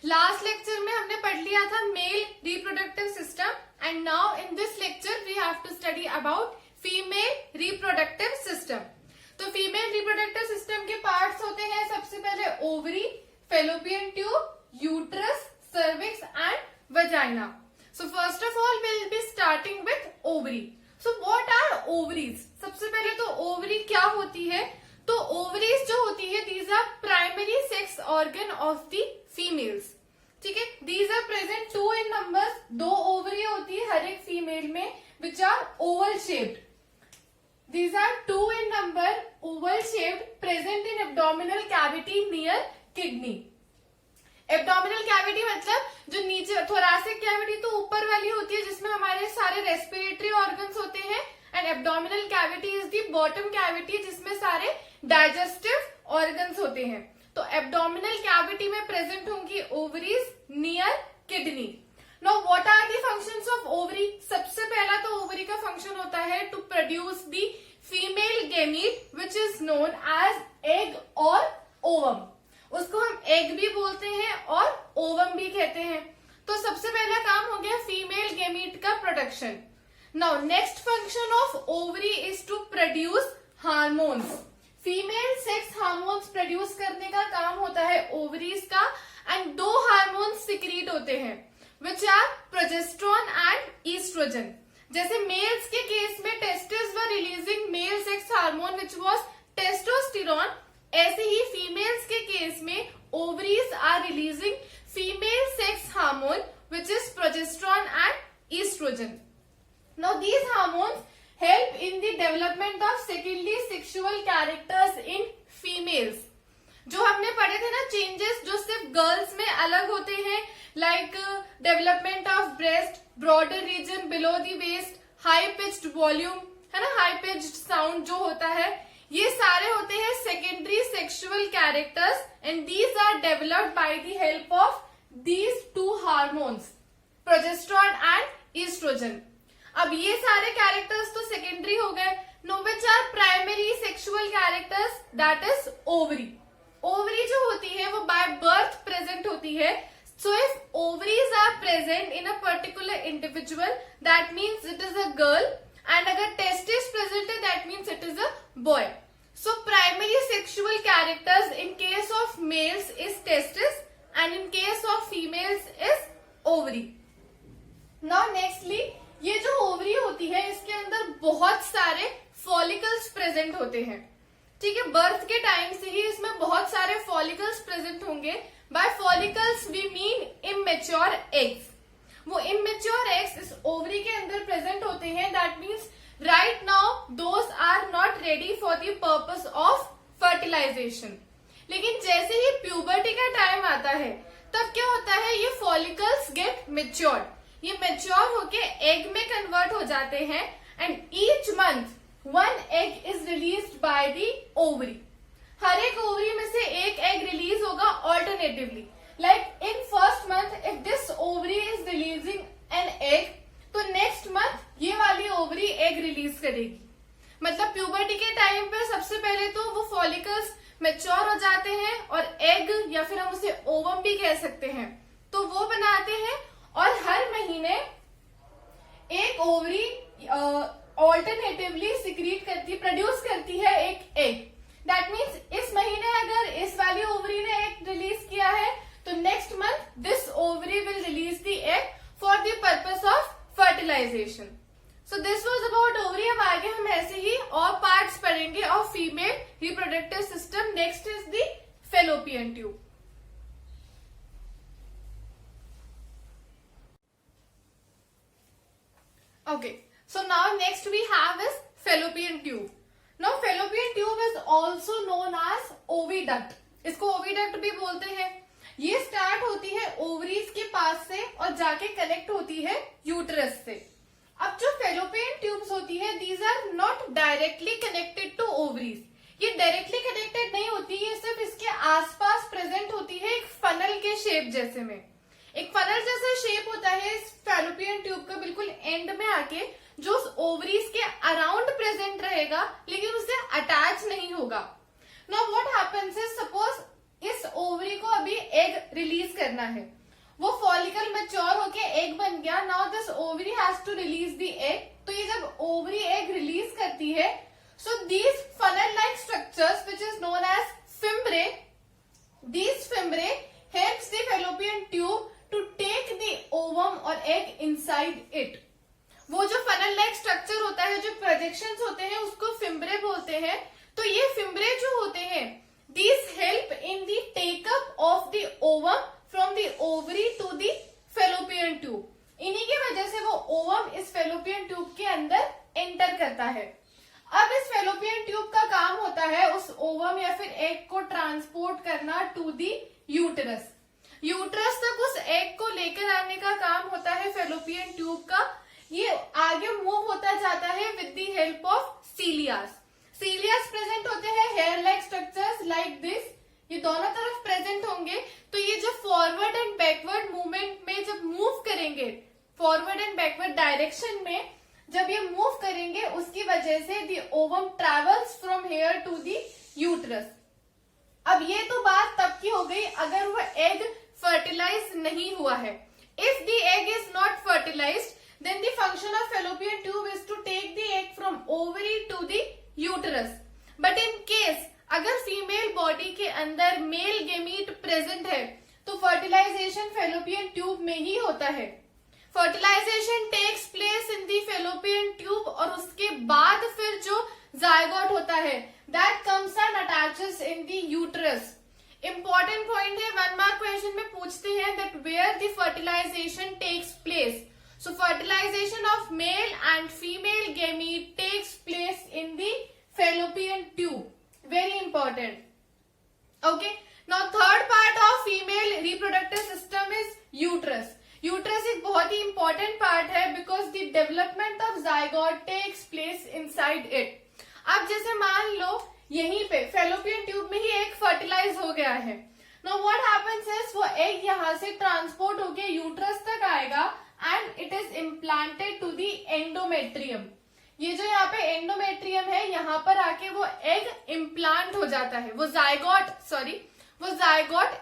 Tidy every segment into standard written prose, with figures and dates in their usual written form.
Last lecture में हमने पढ़ लिया था male reproductive system and now in this lecture we have to study about female reproductive system. तो फीमेल रिप्रोडक्टिव सिस्टम के पार्ट्स होते हैं सबसे पहले ovary, fallopian tube, uterus, cervix and vagina. So first of all will be starting with ovary. So what are ovaries? सबसे पहले तो ovary क्या होती है? तो ओवरीज जो होती है these are primary sex organ of the females. ठीक है, these are present 2 in numbers. 2 ovary होती है हर एक फीमेल में which are oval shaped. These are 2 in number, oval shaped, present in abdominal cavity near kidney. Abdominal cavity मतलब जो नीचे thoracic cavity तो ऊपर वाली होती है जिसमें हमारे सारे respiratory organs होते हैं, and abdominal cavity is the bottom cavity जिसमें सारे digestive organs होते हैं। तो abdominal cavity में present होंगी ovaries near kidney. Now what are the functions of ovary? सबसे पहला तो ओवरी का फंक्शन होता है to produce the female gamete which is known as egg और ओवम। उसको हम एग भी बोलते हैं और ओवम भी कहते हैं। तो सबसे पहला काम हो गया फीमेल गेमीट का production. Now next function of ovary is to produce hormones. Female sex hormones produce करने का काम होता है ओवरीज का, एंड 2 हार्मोन्स सिक्रीट होते हैं which are progesterone and estrogen. जैसे मेल्स के केस में testis were releasing male sex hormone which was testosterone, ऐसे ही फीमेल्स के केस में ovaries are releasing female sex hormone which is progesterone and estrogen. Now these hormones help in the development of secondary sexual characters in females. जो हमने पढ़े थे ना changes जो सिर्फ गर्ल्स में अलग होते हैं, like development of breast, broader region below the waist, high pitched volume, है ना, हाई पिच्ड साउंड जो होता है, ये सारे होते हैं secondary sexual characters and these are developed by the help of these 2 hormones progesterone and estrogen. अब ये सारे कैरेक्टर्स तो सेकेंडरी हो गए। No which are primary sexual characters? That is ovary. Ovary जो होती है वो बाय बर्थ प्रेजेंट होती है। So if ovaries are present in a particular individual that means it is a girl, and अगर टेस्टिस प्रेजेंट है that means it is a boy. So primary sexual characters in case of males is testis and in case of females is ovary. Now nextly ये जो ovary होती है इसके अंदर बहुत सारे फॉलिकल्स प्रेजेंट होते हैं। ठीक है, बर्थ के टाइम से ही इसमें बहुत सारे फॉलिकल्स प्रेजेंट होंगे। By follicles we mean immature eggs. वो इमेच्योर एग्स इस ओवरी के अंदर प्रेजेंट होते हैं। That means right now those are not ready for the purpose of fertilization. लेकिन जैसे ही प्यूबर्टी का टाइम आता है तब क्या होता है, ये फॉलिकल्स गेट मेच्योर्ड। ये मेच्योर होके एग में कन्वर्ट हो जाते हैं and each month 1 egg is released by the ovary. हर एक ओवरी में से एक एग रिलीज होगा alternatively. Like in first month if this ovary is releasing an egg, तो नेक्स्ट मंथ ये वाली ओवरी एग रिलीज करेगी। मतलब प्यूबर्टी के टाइम पे सबसे पहले तो वो फॉलिकल्स मेच्योर हो जाते हैं और एग या फिर हम उसे ओवम भी कह सकते हैं, तो वो बनाते हैं और हर महीने एक ओवरी ऑल्टरनेटिवली सिक्रीट करती, प्रोड्यूस करती है एक एग। दैट मीन्स इस महीने अगर इस वाली ओवरी ने एग रिलीज किया है तो next month this ovary will release the egg for the purpose of fertilization. So this was about ovary. अब आगे हम ऐसे ही और पार्ट्स पढ़ेंगे of female reproductive system. Next is the fallopian tube. Okay. So now next we have is fallopian tube. Now fallopian tube is also known as oviduct. इसको oviduct भी बोलते हैं। ये स्टार्ट होती है ओवरीज के पास से और जाके कनेक्ट होती है यूट्रस से। अब जो fallopian tubes होती है these are not directly connected to ovaries. ये डायरेक्टली कनेक्टेड नहीं होती, ये सिर्फ इसके आसपास प्रेजेंट होती है एक फनल के शेप जैसे में। एक फनल जैसा शेप होता है इस फैलोपियन ट्यूब का बिल्कुल एंड में आके, जो ओवरीज के अराउंड प्रेजेंट रहेगा लेकिन उससे अटैच नहीं होगा। Now what happens is, suppose इस ओवरी को अभी एग रिलीज करना है, वो फॉलिकल मैच्योर होके एग बन गया. Now this ovary has to release the egg. तो ये जब ओवरी एग रिलीज करती है, so these funnel like structures which is known as fimbriae, these fimbriae helps the fallopian tube to take the ovum or egg inside it. वो जो funnel like structure होता है, जो प्रोजेक्शंस होते हैं, उसको फिम्ब्रे बोलते हैं. तो ये फिम्ब्रे जो होते हैं, these help in the take-up of the ovum from the ovary to the fallopian tube. इन्हीं की वजह से वो ओवम इस fallopian tube के अंदर एंटर करता है. अब इस फेलोपियन ट्यूब का काम होता है उस ओवम या फिर एग को ट्रांसपोर्ट करना टू दी यूटरस. यूटरस तक उस एग को लेकर आने का काम होता है फेलोपियन ट्यूब का. ये आगे मूव होता जाता है with the help of cilias. Cilias present होते हैं hair like structures like this. ये दोनों तरफ प्रेजेंट होंगे. तो ये जो फॉरवर्ड एंड बैकवर्ड मूवमेंट में जब मूव करेंगे, फॉरवर्ड एंड बैकवर्ड डायरेक्शन में जब ये मूव करेंगे, उसकी वजह से the ovum travels from here to the uterus. अब ये तो बात तब की हो गई अगर वो एग फर्टिलाइज नहीं हुआ है. If the egg is not fertilized, then the function of fallopian tube is to take the egg from ovary to the uterus. But in case अगर फीमेल बॉडी के अंदर मेल गेमीट प्रेजेंट है, तो fertilisation fallopian tube में ही होता है. Fertilization takes place in the fallopian tube और उसके बाद फिर जो जायगोट होता है, that comes and attaches in the uterus. Important point है, 1 मार्क क्वेश्चन में पूछते हैं that where the fertilization takes place. So fertilization of male and female gamete takes place in the fallopian tube. Very important. Okay, now third part of female reproductive system is uterus. Uterus एक बहुत ही important part है because the development of zygote takes place inside it. अब जैसे मान लो यहीं पे fallopian tube में ही egg fertilize हो गया है. नाउ व्हाट हैपेंस इज वो एग यहाँ से ट्रांसपोर्ट होके यूट्रस तक आएगा and it is implanted to the endometrium. ये जो यहाँ पे एंडोमेट्रियम है, यहाँ पर आके वो एग इम्प्लांट हो जाता है. वो जायगोट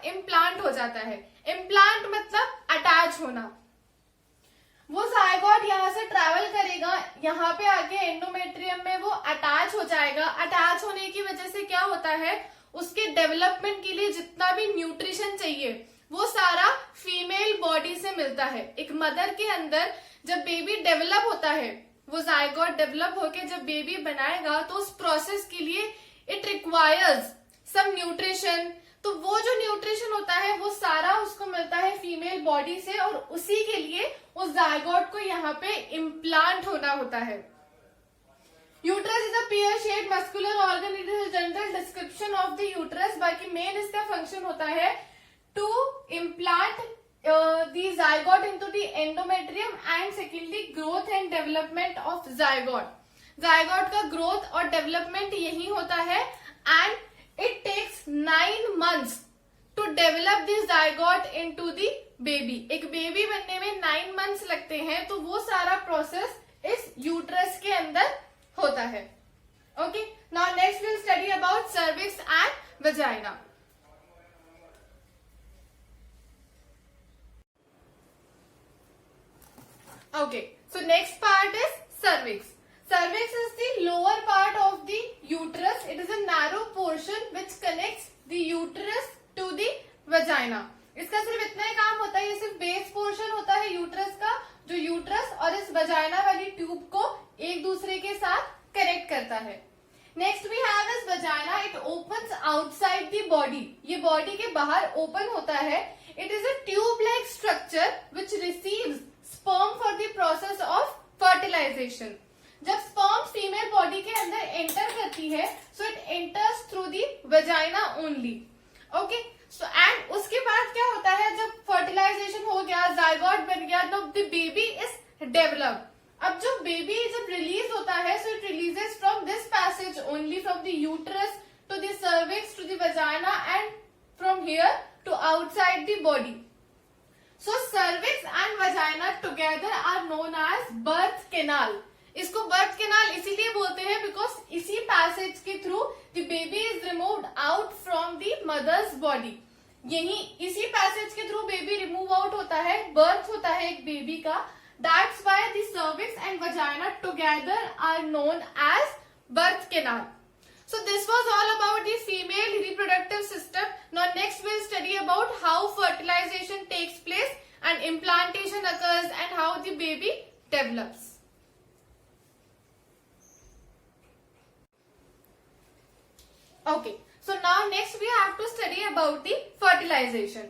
इम्प्लांट हो जाता है. इम्प्लांट मतलब अटैच होना. वो जायगोट यहाँ से ट्रैवल करेगा, यहाँ पे आके एंडोमेट्रियम में वो अटैच हो जाएगा. अटैच होने की वजह से क्या होता है, उसके डेवलपमेंट के लिए जितना भी न्यूट्रिशन चाहिए वो सारा फीमेल बॉडी से मिलता है. एक मदर के अंदर जब बेबी डेवलप होता है, वो जायगोट डेवलप होके जब बेबी बनाएगा, तो उस प्रोसेस के लिए इट रिक्वायर्स सम न्यूट्रिशन. तो वो जो न्यूट्रिशन होता है वो सारा उसको मिलता है फीमेल बॉडी से और उसी के लिए उस जायगोट को यहाँ पे इम्प्लांट होना होता है. Uterus is a pear shaped muscular organ. It is general description of the uterus. बाकी मेन इसका फंक्शन होता है to implant the zygote into the endometrium and secondly growth and development of zygote. Zygote का growth और development यही होता है and it takes 9 months to develop the zygote into the baby. एक बेबी बनने में 9 months लगते हैं. तो वो सारा प्रोसेस इस यूट्रस के अंदर होता है. Okay, now next will study about cervix and vagina. Okay, so next part is cervix. Cervix is the lower part of the uterus. It is a narrow portion which connects the uterus to the vagina. इसका सिर्फ इतना ही काम होता है, ये सिर्फ base portion होता है यूट्रस का, जो यूट्रस और इस वजाइना वाली ट्यूब को एक दूसरे के साथ कनेक्ट करता है. Next we have is vagina. It opens outside the body. ये बॉडी के बाहर ओपन होता है. It is a tube like structure which receives sperm for the process of fertilization. जब स्पर्म फीमेल बॉडी के अंदर एंटर करती है, so it enters through the vagina only. Okay, so and उसके बाद क्या होता है, जब फर्टिलाइजेशन हो गया, जायगोट बन गया, तो द बेबी इज डेवलप. अब जो बेबी जब रिलीज होता है, so it releases from this passage only from the uterus to the cervix to the vagina and from here to outside the body. So cervix and vagina together are known as birth canal. इसको birth canal इसीलिए बोलते हैं because इसी passage के through the baby is removed out from the mother's body. यही इसी passage के through baby remove out होता है, बर्थ होता है एक बेबी का. That's why the cervix and vagina together are known as birth canal. So this was all about the female reproductive system. Now next we'll study about how fertilization takes place and implantation occurs and how the baby develops. Okay, so now next we have to study about the fertilization.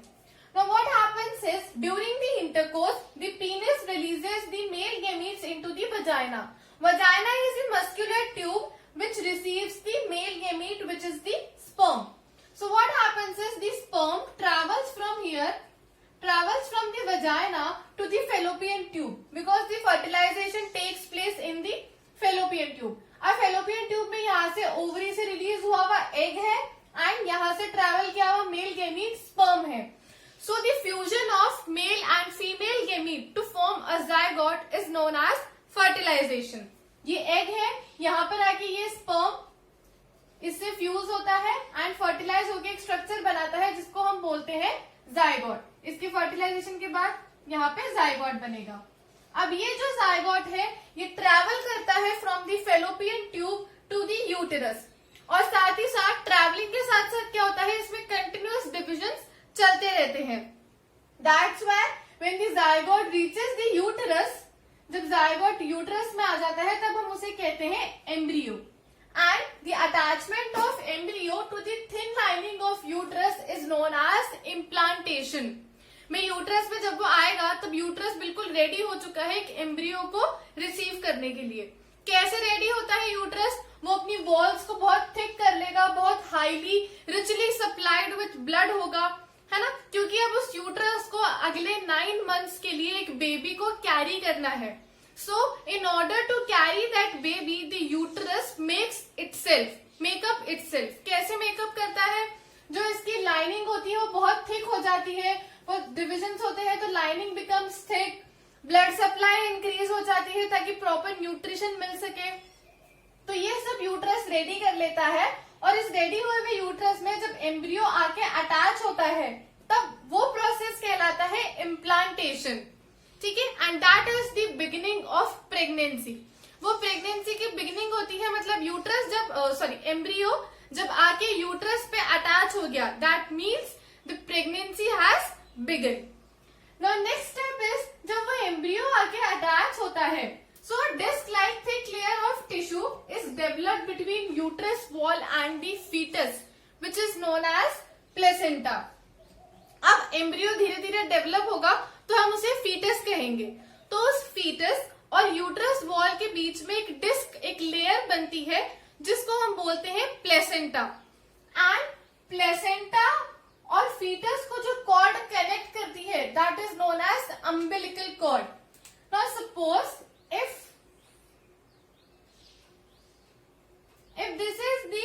Now what happens is during the intercourse, the penis releases the male gametes into the vagina. Vagina is a muscular tube which receives the male gamete, which is the sperm. So what happens is the sperm travels from here, travels from the vagina to the fallopian tube, because the fertilization takes place in the fallopian tube. अब fallopian tube में यहाँ से ovary से release हुआ हुआ egg है and यहाँ से ट्रेवल किया हुआ मेल गेमीट स्पर्म है. So the fusion of male and female gamete to form a zygote is known as fertilization. ये एग है, यहाँ पर आके ये स्पर्म इससे फ्यूज होता है एंड फर्टिलाइज होकर एक स्ट्रक्चर बनाता है जिसको हम बोलते हैं जाइगोट. इसकी फर्टिलाइजेशन के बाद यहाँ पे जाइगोट बनेगा. अब ये जो जाइगोट है ये ट्रैवल करता है from the fallopian tube to the uterus, और साथ ही साथ ट्रैवलिंग के साथ साथ क्या होता है इसमें कंटिन्यूअस डिविजन्स चलते रहते हैं. That's why when the zygote reaches the uterus, जब जाइगोट यूट्रस में आ जाता है तब हम उसे कहते हैं embryo. And the attachment of embryo to the thin lining of uterus is known as implantation. में यूट्रस में जब वो आएगा तब यूट्रस बिल्कुल रेडी हो चुका है एक एम्ब्रियो को रिसीव करने के लिए. कैसे रेडी होता है यूट्रस? वो अपनी वॉल्स को बहुत थिक कर लेगा, बहुत highly richly supplied with blood होगा, है ना, क्योंकि अब उस यूट्रस को अगले 9 मंथ्स के लिए एक बेबी को कैरी करना है. So in order to carry that baby the uterus make up itself. कैसे मेकअप करता है? जो इसकी लाइनिंग होती है वो बहुत थिक हो जाती है, वो डिविजन्स होते हैं तो lining becomes thick, blood supply increase हो जाती है ताकि प्रॉपर न्यूट्रिशन मिल सके. तो ये सब यूट्रस रेडी कर लेता है, और इस रेडी हुए हुए यूट्रस में जब एम्ब्रियो आके अटैच होता है तब वो प्रोसेस कहलाता है इम्प्लांटेशन. ठीक है, and that is the beginning of pregnancy. वो प्रेगनेंसी की बिगिनिंग होती है, मतलब यूट्रस जब एम्ब्रियो जब आके यूट्रस पे अटैच हो गया, that means the pregnancy has begin. Now next step is जब वो एम्ब्रियो आके अटैच होता है, so a disc-like thick layer of tissue is developed between uterus wall and the fetus, which is known as placenta. अब embryo धीरे धीरे develop होगा तो हम उसे फीटस कहेंगे. तो उस फीटस और यूट्रस वॉल के बीच में एक डिस्क, एक लेयर बनती है जिसको हम बोलते हैं प्लेसेंटा. एंड प्लेसेंटा और फीटस को जो कॉर्ड कनेक्ट करती है that is known as umbilical cord. Now suppose if this is the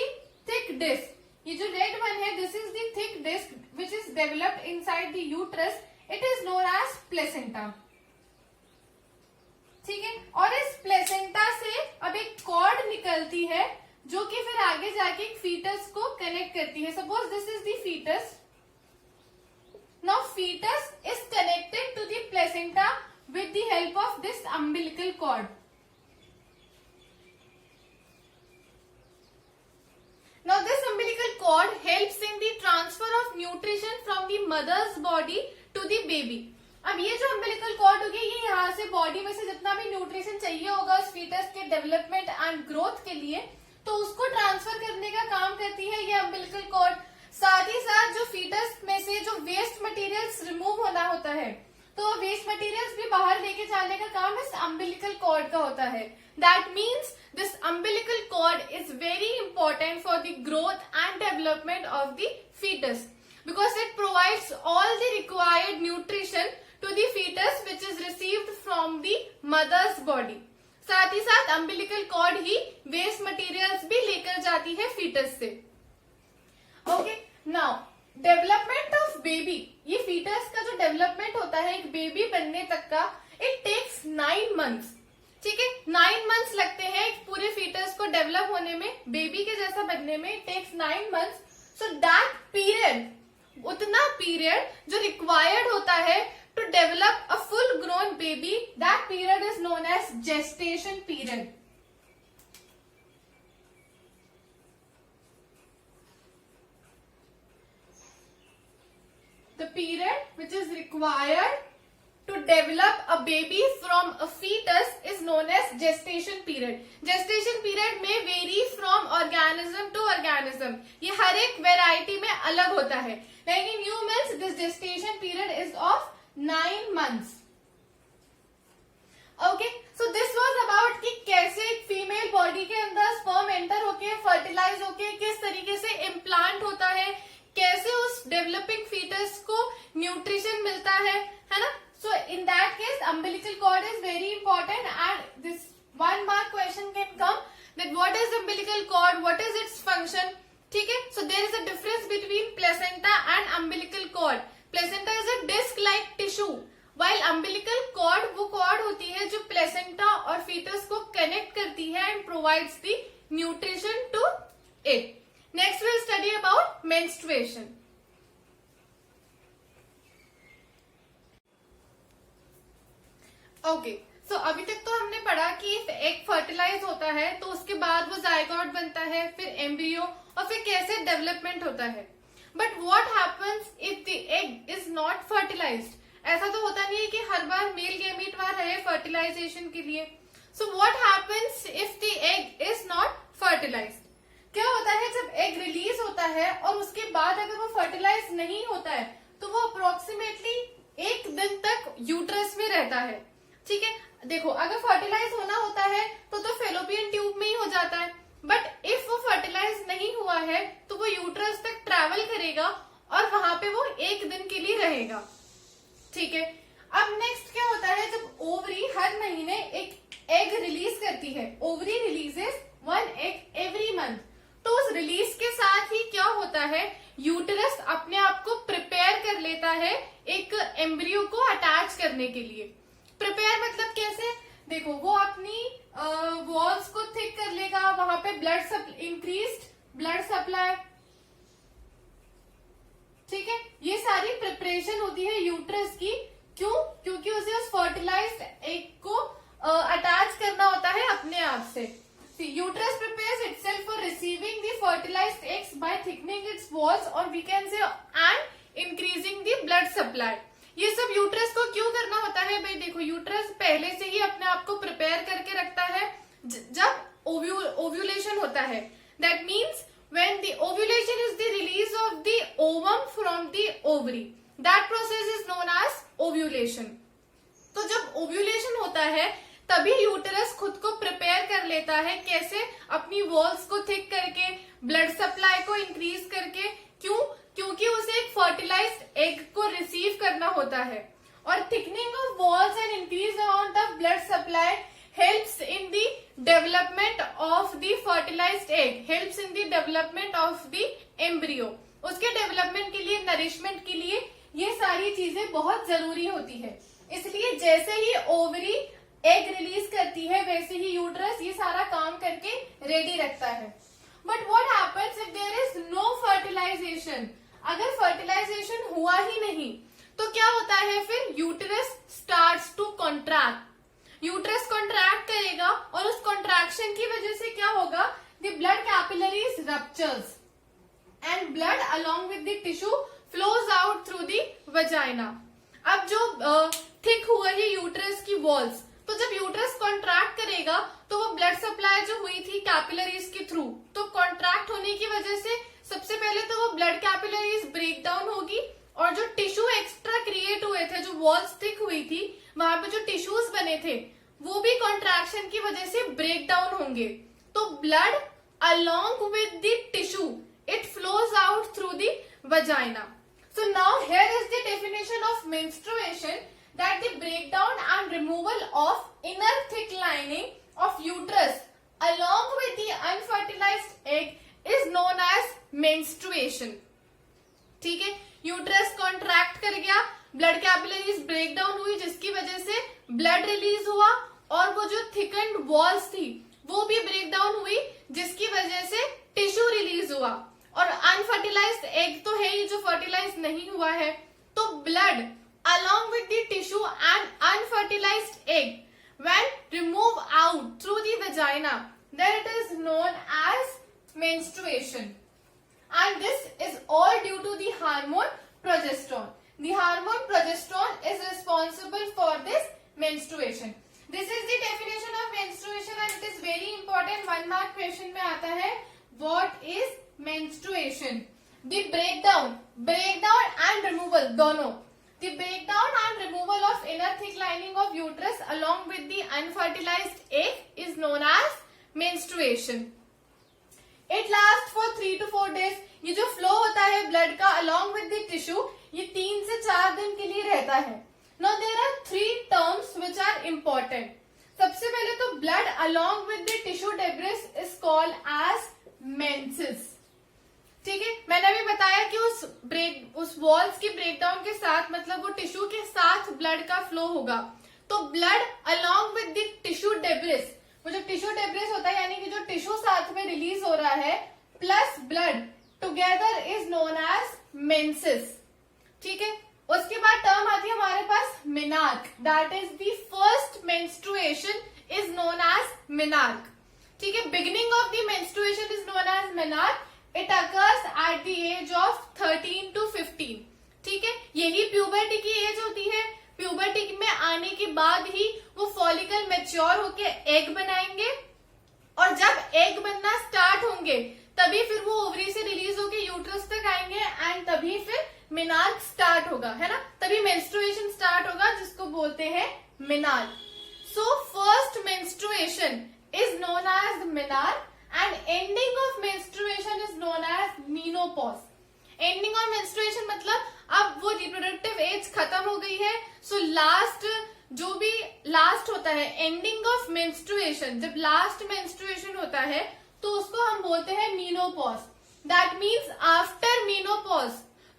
thick disc, ये जो रेड वन है this is the thick disc which is developed inside the uterus, it is known as placenta. ठीक है, और इस placenta से अब एक कॉर्ड निकलती है जो कि फिर आगे जाके एक फीटस को कनेक्ट करती है. Suppose this is the fetus. Now fetus is connected to the placenta with the help of this umbilical cord. Now this umbilical cord helps in the transfer of nutrition from the mother's body to the baby. अब ये जो umbilical cord होगी ये यहाँ से body में से जितना भी न्यूट्रिशन चाहिए होगा उस फीटस के डेवलपमेंट एंड ग्रोथ के लिए, तो उसको ट्रांसफर करने का काम करती है ये umbilical cord. साथ ही साथ जो फीटस में से जो वेस्ट मटेरियल्स रिमूव होना होता है तो वेस्ट मटेरियल्स भी बाहर लेके जाने का काम इस अम्बिलिकल कॉर्ड का होता है. That means this umbilical cord is very important for the growth and development of the fetus because it provides all the required nutrition to the fetus which is received from the mother's body. साथ ही साथ umbilical cord ही waste materials भी लेकर जाती है fetus से. Okay, now development of baby, ये फीटस का जो डेवलपमेंट होता है एक बेबी बनने तक का, इट टेक्स 9 मंथ्स. ठीक है, 9 मंथ्स लगते हैं एक पूरे फीटस को डेवलप होने में, बेबी के जैसा बनने में. It takes 9 months. So that period उतना पीरियड जो रिक्वायर्ड होता है to develop a full grown baby, that period is known as gestation period. The period which is required to develop a baby from a fetus is known as gestation period. Gestation period may vary from organism to organism. ये हर एक variety में अलग होता है. Like in humans, this gestation period is of 9 months. Okay, so this was about कि कैसे एक female body के अंदर स्पर्म एंटर होके फर्टिलाइज होके किस तरीके से इम्प्लांट होता है, कैसे उस डेवलपिंग फीटस को न्यूट्रिशन मिलता है ना. So in that case umbilical cord is very important and this 1 mark question can come that what is umbilical cord, what is its function. ठीक है, so there is a difference between placenta and umbilical cord. Placenta is a disc like tissue, while umbilical cord वो cord होती है जो placenta और fetus को connect करती है and provides the nutrition to it. Next we'll study about menstruation. Okay, so अभी तक तो हमने पढ़ा कि एग फर्टिलाइज होता है तो उसके बाद वो जायगोट बनता है, फिर एम्ब्रियो और फिर कैसे डेवलपमेंट होता है. But what happens if the egg is not fertilized. ऐसा तो होता नहीं है कि हर बार मेल गैमीट वहां रहे फर्टिलाइजेशन के लिए. So what happens if the egg is not fertilized. क्या होता है जब एग रिलीज होता है और उसके बाद अगर वो फर्टिलाइज नहीं होता है तो वो अप्रोक्सीमेटली 1 दिन तक यूट्रस में रहता है. ठीक है, देखो अगर फर्टिलाइज होना होता है तो फेलोपियन ट्यूब में ही हो जाता है, बट इफ वो फर्टिलाइज नहीं हुआ है तो वो यूट्रस तक ट्रेवल करेगा और वहां पे वो 1 दिन के लिए रहेगा. ठीक है, अब नेक्स्ट क्या होता है जब ओवरी हर महीने एक एग रिलीज करती है. Ovary releases 1 egg every month. तो उस रिलीज के साथ ही क्या होता है, यूटरस अपने आप को प्रिपेयर कर लेता है एक एम्ब्रियो को अटैच करने के लिए. प्रिपेयर मतलब कैसे, देखो वो अपनी वॉल्स को थिक कर लेगा, वहां पे इंक्रीज्ड ब्लड सप्लाई. ठीक है, ये सारी प्रिपरेशन होती है यूटरस की. क्यों? क्योंकि उसे उस फर्टिलाइज्ड एग को अटैच करना होता है अपने आप से. Uterus prepares itself for receiving the fertilized eggs by thickening its walls or we can say and increasing the blood supply. ये सब यूट्रस को क्यों करना होता है भाई. देखो यूट्रस पहले से ही अपने आप को प्रिपेयर करके रखता है जब ओव्यूलेशन होता है. That means when the ovulation is the release of the ovum from the ovary, that process is known as ovulation. तो जब ओव्यूलेशन होता है तभी यूटरस खुद को प्रिपेयर कर लेता है. कैसे? अपनी वॉल्स को थिक करके, ब्लड सप्लाई को इंक्रीज करके. क्यों? क्योंकि उसे एक फर्टिलाइज्ड एग को रिसीव करना होता है. और thickening of walls and increase amount of blood supply helps in the development of the fertilized egg, helps in the development of the embryo. उसके डेवलपमेंट के लिए, नरिशमेंट के लिए ये सारी चीजें बहुत जरूरी होती है. इसलिए जैसे ही ओवरी एग रिलीज करती है वैसे ही यूट्रस ये सारा काम करके रेडी रखता है. But what happens if there is no fertilization. अगर फर्टिलाइजेशन हुआ ही नहीं तो क्या होता है फिर, uterus starts to contract. Uterus contract करेगा और उस कॉन्ट्रैक्शन की वजह से क्या होगा, the blood capillaries ruptures and blood along with the tissue flows out through the vagina. अब जो थिक हुआ है यूट्रस की वॉल्स, तो जब यूट्रस कॉन्ट्रैक्ट करेगा तो वो ब्लड सप्लाई जो हुई थी कैपिलरीज के थ्रू, तो कॉन्ट्रैक्ट होने की वजह से सबसे पहले तो वो ब्लड कैपिलरीज ब्रेक डाउन होगी और जो टिश्यू एक्स्ट्रा क्रिएट हुए थे, जो वॉल्स थिक हुई थी, वहां पे जो टिश्यूज बने थे वो भी कॉन्ट्रैक्शन की वजह से ब्रेक डाउन होंगे. तो blood along with the tissue it flows out through the vagina. So now here is the definition of menstruation, that the breakdown and removal of inner thick lining of uterus along with the unfertilized egg is known as menstruation. ठीक है, uterus contract कर गया, blood capillaries break down हुई जिसकी वजह से blood release हुआ और वो जो थिकन्ड वॉल्स थी वो भी ब्रेक डाउन हुई जिसकी वजह से टिश्यू रिलीज हुआ. और अनफर्टिलाइज्ड एग तो है ही जो fertilise then it is known as menstruation. And this is all due to the hormone progesterone. The hormone progesterone is responsible for this menstruation. This is the definition of menstruation and it is very important. 1 mark question में आता है what is menstruation. The breakdown and removal दोनों. The breakdown and removal of inner thick lining of uterus along with the unfertilized egg is known as menstruation. It lasts for 3 to 4 days. ये जो flow होता है blood का along with the tissue, ये 3 से 4 दिन के लिए रहता है. Now there are 3 terms which are important. सबसे पहले तो blood along with the tissue debris is called as menses. ठीक है, मैंने अभी बताया कि उस वॉल्स की ब्रेकडाउन के साथ मतलब वो टिश्यू के साथ ब्लड का फ्लो होगा. तो blood along with the tissue debris, वो जो टिश्यू डेब्रिस होता है यानी कि जो टिश्यू साथ में रिलीज हो रहा है plus blood together is known as menses. ठीक है, उसके बाद टर्म आती है हमारे पास menarche. That is the first menstruation is known as menarche. ठीक है, beginning of the menstruation is known as menarche. It occurs at the age of 13 to 15. ठीक है, यही प्यूबर्टी की एज होती है. प्यूबर्टी में आने के बाद ही वो फॉलिकल मैच्योर होके एग बनाएंगे और जब एग बनना स्टार्ट होंगे तभी फिर वो ओवरी से रिलीज होके यूट्रस तक आएंगे एंड तभी फिर मेनार्क स्टार्ट होगा, है ना. तभी मेंस्ट्रुएशन स्टार्ट होगा जिसको बोलते हैं menarche. So first menstruation is known as menarche and ending of menstruation is known as menopause. Ending of menstruation मतलब अब वो रिप्रोडक्टिव एज खत्म हो गई है. सो लास्ट जो भी लास्ट होता है एंडिंग ऑफ मेंस्ट्रुएशन, जब लास्ट मेंस्ट्रुएशन होता है तो उसको हम बोलते हैं menopause. That means after menopause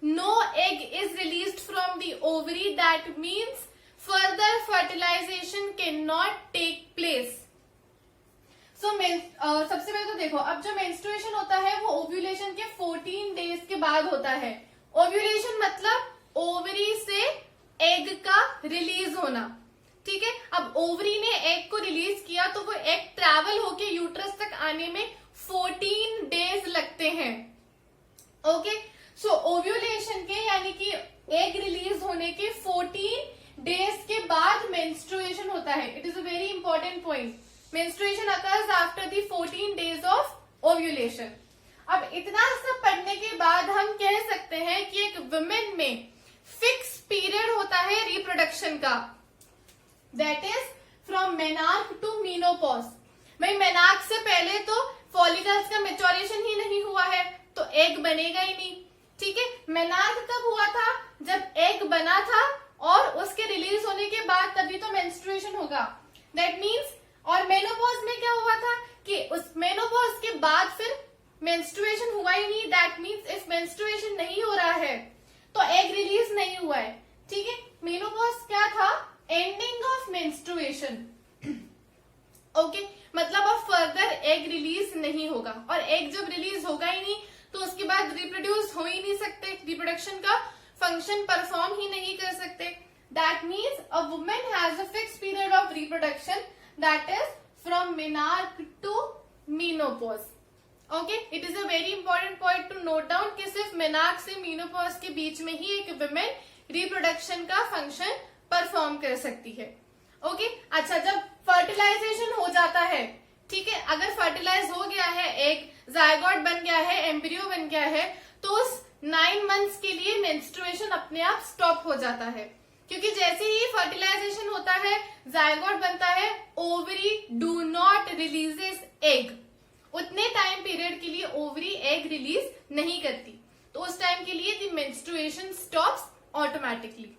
no egg is released from the ovary. That means further fertilization cannot take place. So सबसे पहले तो देखो, अब जो मेंस्ट्रुएशन होता है वो ओव्यूलेशन के 14 डेज के बाद होता है. ओव्यूलेशन मतलब ओवरी से एग का रिलीज होना. ठीक है, अब ओवरी ने एग को रिलीज किया तो वो एग ट्रैवल होके यूट्रस तक आने में 14 डेज लगते हैं. ओके, सो ओव्यूलेशन के यानी कि एग रिलीज होने के 14 डेज के बाद मेंस्ट्रुएशन होता है. It is a very important point. Menstruation occurs after the 14 days of ovulation. अब इतना सब पढ़ने के बाद हम कह सकते हैं कि एक वुमेन में फिक्स पीरियड होता है रिप्रोडक्शन का. That is from menarche to menopause. भाई मेनार्क से पहले तो फॉलिकल्स का मेच्योरेशन ही नहीं हुआ है तो एग बनेगा ही नहीं. ठीक है, मेनार्क कब हुआ था? जब एग बना था और उसके रिलीज होने के बाद तभी तो मेंस्ट्रुएशन होगा. दैट मीन्स और मेनोपॉज में क्या हुआ था कि उस मेनोपॉज के बाद फिर मेंस्ट्रुएशन हुआ ही नहीं. दैट मीन्स इफ मेंस्ट्रुएशन नहीं हो रहा है तो एग रिलीज नहीं हुआ है. ठीक है, मेनोपॉज क्या था? Ending of menstruation. ओके, मतलब अब फर्दर एग रिलीज नहीं होगा और एग जब रिलीज होगा ही नहीं तो उसके बाद रिप्रोड्यूस हो ही नहीं सकते, रिप्रोडक्शन का फंक्शन परफॉर्म ही नहीं कर सकते. That means a woman has a fix period of reproduction that is from menarche to menopause. Okay, it is a very important point to note down कि सिर्फ मेनार्क से मीनोपॉज के बीच में ही एक वुमेन रिप्रोडक्शन का फंक्शन परफॉर्म कर सकती है. ओके, अच्छा, जब फर्टिलाइजेशन हो जाता है, ठीक है, अगर फर्टिलाइज हो गया है, एक जायगोट बन गया है, एम्ब्रियो बन गया है, तो उस 9 मंथ्स के लिए मेंस्ट्रुएशन अपने आप स्टॉप हो जाता है. क्योंकि जैसे ही फर्टिलाइजेशन होता है, जायगोट बनता है, ovary do not releases egg. उतने टाइम पीरियड के लिए ओवरी एग रिलीज नहीं करती, तो उस टाइम के लिए द मेंस्ट्रुएशन स्टॉप्स ऑटोमेटिकली.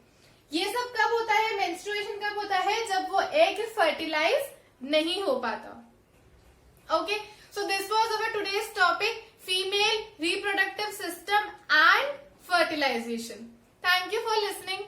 ये सब कब होता है? मेंस्ट्रुएशन कब होता है? जब वो एग फर्टिलाइज नहीं हो पाता. Okay, so this was our today's topic, female reproductive system and fertilization. Thank you for listening.